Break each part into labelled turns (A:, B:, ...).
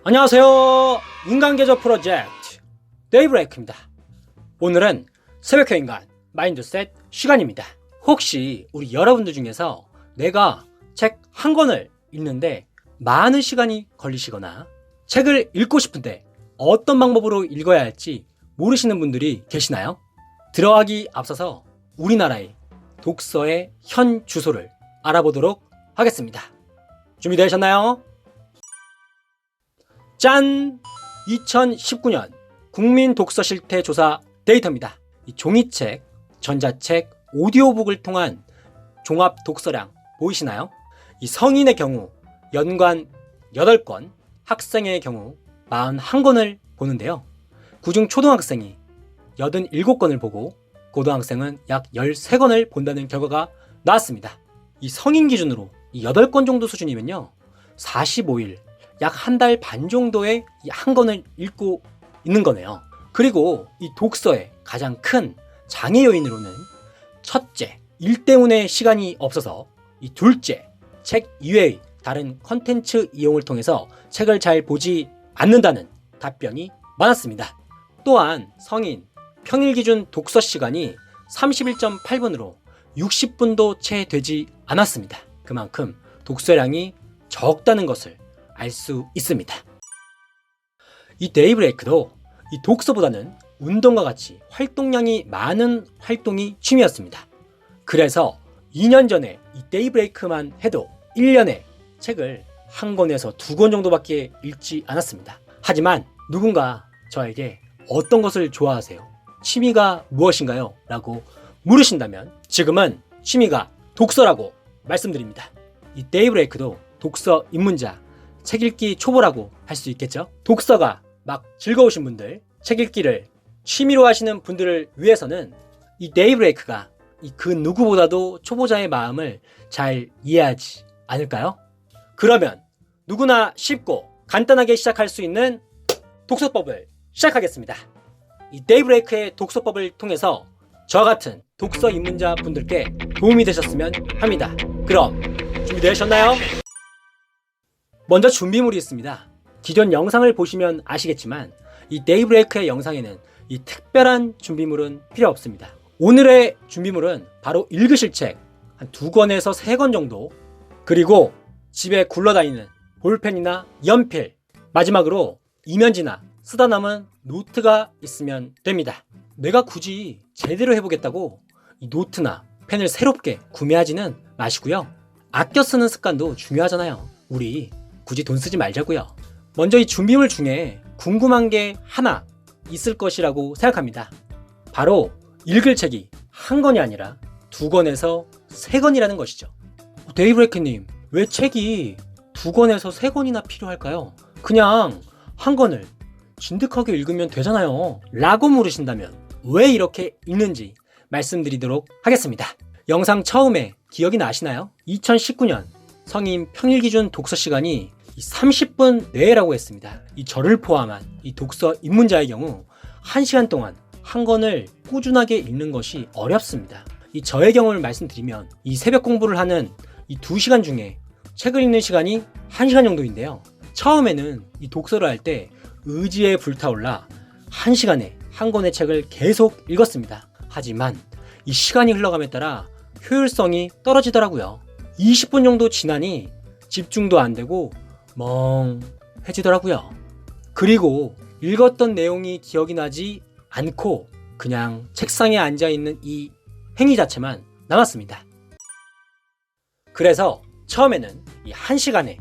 A: 안녕하세요. 인간계조 프로젝트 데이브레이크입니다. 오늘은 새벽형 인간 마인드셋 시간입니다. 혹시 우리 여러분들 중에서 내가 책 한 권을 읽는데 많은 시간이 걸리시거나 책을 읽고 싶은데 어떤 방법으로 읽어야 할지 모르시는 분들이 계시나요? 들어가기 앞서서 우리나라의 독서의 현 주소를 알아보도록 하겠습니다. 준비되셨나요? 짠! 2019년 국민 독서 실태 조사 데이터입니다. 이 종이책, 전자책, 오디오북을 통한 종합 독서량 보이시나요? 이 성인의 경우 연간 8권, 학생의 경우 41권을 보는데요. 그중 초등학생이 87권을 보고 고등학생은 약 13권을 본다는 결과가 나왔습니다. 이 성인 기준으로 이 8권 정도 수준이면요, 45일, 약 한 달 반 정도의 한 권을 읽고 있는 거네요. 그리고 이 독서의 가장 큰 장애 요인으로는 첫째, 일 때문에 시간이 없어서, 이 둘째, 책 이외의 다른 컨텐츠 이용을 통해서 책을 잘 보지 않는다는 답변이 많았습니다. 또한 성인 평일 기준 독서 시간이 31.8분으로 60분도 채 되지 않았습니다. 그만큼 독서량이 적다는 것을 알 수 있습니다. 이 데이브레이크도 이 독서보다는 운동과 같이 활동량이 많은 활동이 취미였습니다. 그래서 2년 전에 이 데이브레이크만 해도 1년에 책을 한 권에서 2권 정도밖에 읽지 않았습니다. 하지만 누군가 저에게 어떤 것을 좋아하세요? 취미가 무엇인가요? 라고 물으신다면 지금은 취미가 독서라고 말씀드립니다. 이 데이브레이크도 독서 입문자, 책 읽기 초보라고 할 수 있겠죠? 독서가 막 즐거우신 분들, 책 읽기를 취미로 하시는 분들을 위해서는 이 데이브레이크가 그 누구보다도 초보자의 마음을 잘 이해하지 않을까요? 그러면 누구나 쉽고 간단하게 시작할 수 있는 독서법을 시작하겠습니다. 이 데이브레이크의 독서법을 통해서 저와 같은 독서 입문자 분들께 도움이 되셨으면 합니다. 그럼 준비되셨나요? 먼저 준비물이 있습니다. 기존 영상을 보시면 아시겠지만 이 데이브레이크의 영상에는 이 특별한 준비물은 필요 없습니다. 오늘의 준비물은 바로 읽으실 책 한 2권에서 3권 정도, 그리고 집에 굴러다니는 볼펜이나 연필, 마지막으로 이면지나 쓰다 남은 노트가 있으면 됩니다. 내가 굳이 제대로 해보겠다고 이 노트나 펜을 새롭게 구매하지는 마시고요. 아껴 쓰는 습관도 중요하잖아요. 우리 굳이 돈 쓰지 말자고요. 먼저 이 준비물 중에 궁금한 게 하나 있을 것이라고 생각합니다. 바로 읽을 책이 한 권이 아니라 2권에서 3권이라는 것이죠. 데이브레이크님, 왜 책이 2권에서 3권이나 필요할까요? 그냥 한 권을 진득하게 읽으면 되잖아요. 라고 물으신다면 왜 이렇게 읽는지 말씀드리도록 하겠습니다. 영상 처음에 기억이 나시나요? 2019년 성인 평일 기준 독서 시간이 30분 내라고 했습니다. 이 저를 포함한 이 독서 입문자의 경우 1시간 동안 한 권을 꾸준하게 읽는 것이 어렵습니다. 이 저의 경우를 말씀드리면 이 새벽 공부를 하는 이 2시간 중에 책을 읽는 시간이 1시간 정도인데요. 처음에는 이 독서를 할 때 의지에 불타올라 1시간에 한 권의 책을 계속 읽었습니다. 하지만 이 시간이 흘러감에 따라 효율성이 떨어지더라고요. 20분 정도 지나니 집중도 안 되고 멍해지더라고요. 그리고 읽었던 내용이 기억이 나지 않고 그냥 책상에 앉아있는 이 행위 자체만 남았습니다. 그래서 처음에는 이 1시간에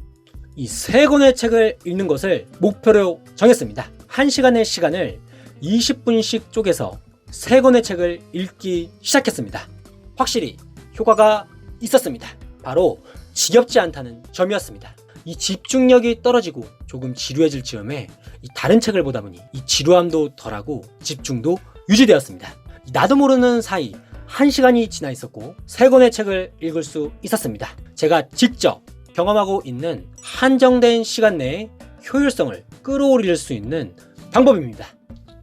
A: 이 3권의 책을 읽는 것을 목표로 정했습니다. 1시간의 시간을 20분씩 쪼개서 3권의 책을 읽기 시작했습니다. 확실히 효과가 있었습니다. 바로 지겹지 않다는 점이었습니다. 이 집중력이 떨어지고 조금 지루해질 즈음에 이 다른 책을 보다 보니 이 지루함도 덜하고 집중도 유지되었습니다. 나도 모르는 사이 1시간이 지나 있었고 3권의 책을 읽을 수 있었습니다. 제가 직접 경험하고 있는 한정된 시간 내에 효율성을 끌어올릴 수 있는 방법입니다.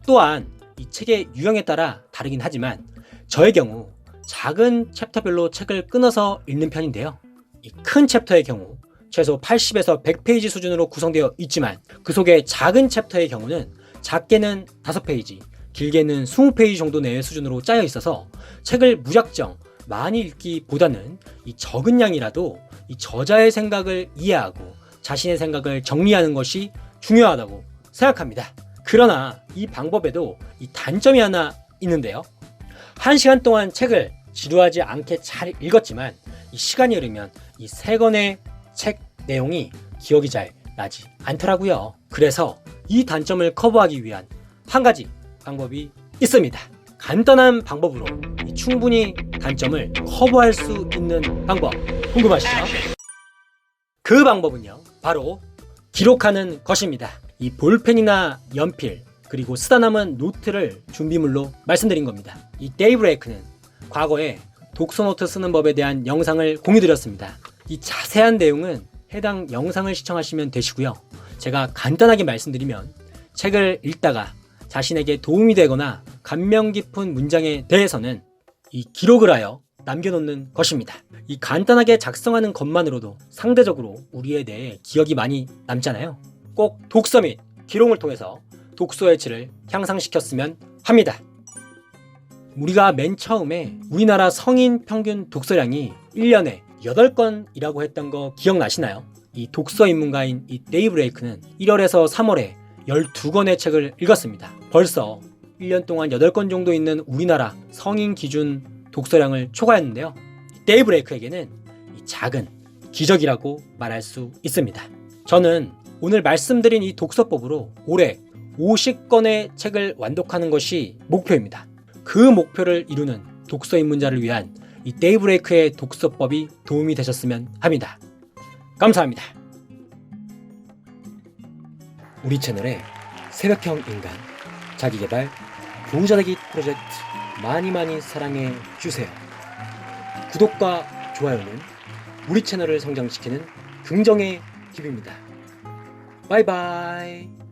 A: 또한 이 책의 유형에 따라 다르긴 하지만 저의 경우 작은 챕터별로 책을 끊어서 읽는 편인데요. 이 큰 챕터의 경우 최소 80에서 100페이지 수준으로 구성되어 있지만 그 속의 작은 챕터의 경우는 작게는 5페이지, 길게는 20페이지 정도 내의 수준으로 짜여 있어서 책을 무작정 많이 읽기보다는 이 적은 양이라도 이 저자의 생각을 이해하고 자신의 생각을 정리하는 것이 중요하다고 생각합니다. 그러나 이 방법에도 이 단점이 하나 있는데요. 1시간 동안 책을 지루하지 않게 잘 읽었지만 이 시간이 흐르면 이 3권의 책 내용이 기억이 잘 나지 않더라고요. 그래서 이 단점을 커버하기 위한 한 가지 방법이 있습니다. 간단한 방법으로 충분히 단점을 커버할 수 있는 방법 궁금하시죠? 그 방법은요, 바로 기록하는 것입니다. 이 볼펜이나 연필 그리고 쓰다 남은 노트를 준비물로 말씀드린 겁니다. 이 데이브레이크는 과거에 독서노트 쓰는 법에 대한 영상을 공유드렸습니다. 이 자세한 내용은 해당 영상을 시청하시면 되시고요. 제가 간단하게 말씀드리면 책을 읽다가 자신에게 도움이 되거나 감명 깊은 문장에 대해서는 이 기록을 하여 남겨놓는 것입니다. 이 간단하게 작성하는 것만으로도 상대적으로 우리에 대해 기억이 많이 남잖아요. 꼭 독서 및 기록을 통해서 독서의 질을 향상시켰으면 합니다. 우리가 맨 처음에 우리나라 성인 평균 독서량이 1년에 8권이라고 했던 거 기억나시나요? 이 독서 입문가인 이 데이브레이크는 1월에서 3월에 12권의 책을 읽었습니다. 벌써 1년 동안 8권 정도 있는 우리나라 성인 기준 독서량을 초과했는데요. 데이브레이크에게는 이 작은 기적이라고 말할 수 있습니다. 저는 오늘 말씀드린 이 독서법으로 올해 50권의 책을 완독하는 것이 목표입니다. 그 목표를 이루는 독서 입문자를 위한 이 데이브레이크의 독서법이 도움이 되셨으면 합니다. 감사합니다. 우리 채널의 새벽형 인간 자기계발 부자되기 프로젝트 많이 사랑해 주세요. 구독과 좋아요는 우리 채널을 성장시키는 긍정의 힘입니다. 바이바이.